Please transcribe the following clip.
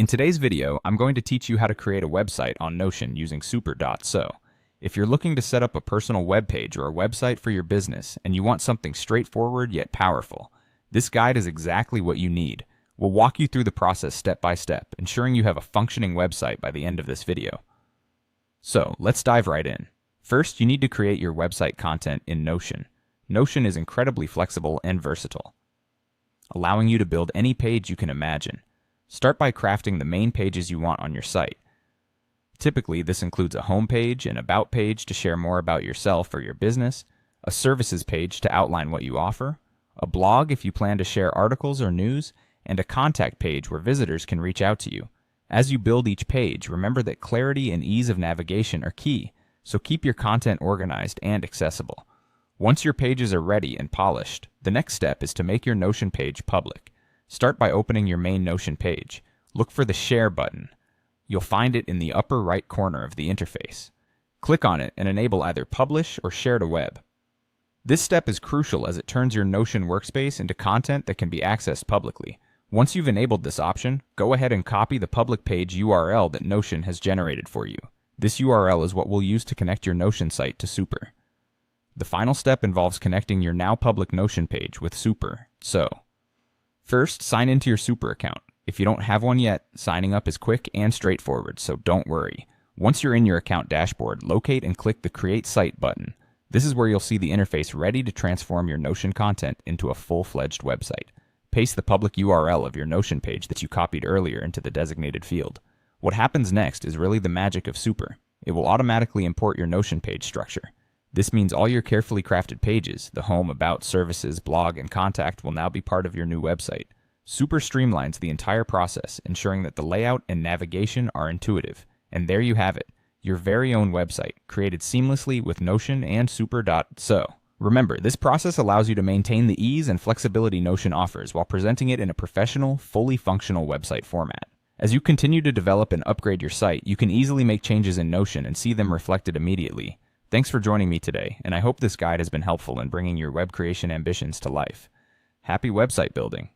In today's video, I'm going to teach you how to create a website on Notion using Super.so. If you're looking to set up a personal web page or a website for your business and you want something straightforward yet powerful, this guide is exactly what you need. We'll walk you through the process step by step, ensuring you have a functioning website by the end of this video. So, let's dive right in. First, you need to create your website content in Notion. Notion is incredibly flexible and versatile, allowing you to build any page you can imagine. Start by crafting the main pages you want on your site. Typically, this includes a home page, an about page to share more about yourself or your business, a services page to outline what you offer, a blog if you plan to share articles or news, and a contact page where visitors can reach out to you. As you build each page, remember that clarity and ease of navigation are key, so keep your content organized and accessible. Once your pages are ready and polished, the next step is to make your Notion page public. Start by opening your main Notion page. Look for the Share button. You'll find it in the upper right corner of the interface. Click on it and enable either Publish or Share to Web. This step is crucial as it turns your Notion workspace into content that can be accessed publicly. Once you've enabled this option, go ahead and copy the public page URL that Notion has generated for you. This URL is what we'll use to connect your Notion site to Super. The final step involves connecting your now public Notion page with Super.so. First, sign into your Super account. If you don't have one yet, signing up is quick and straightforward, so don't worry. Once you're in your account dashboard, locate and click the Create Site button. This is where you'll see the interface ready to transform your Notion content into a full-fledged website. Paste the public URL of your Notion page that you copied earlier into the designated field. What happens next is really the magic of Super. It will automatically import your Notion page structure. This means all your carefully crafted pages, the home, about, services, blog, and contact will now be part of your new website. Super streamlines the entire process, ensuring that the layout and navigation are intuitive. And there you have it, your very own website, created seamlessly with Notion and Super.so. Remember, this process allows you to maintain the ease and flexibility Notion offers while presenting it in a professional, fully functional website format. As you continue to develop and upgrade your site, you can easily make changes in Notion and see them reflected immediately. Thanks for joining me today, and I hope this guide has been helpful in bringing your web creation ambitions to life. Happy website building!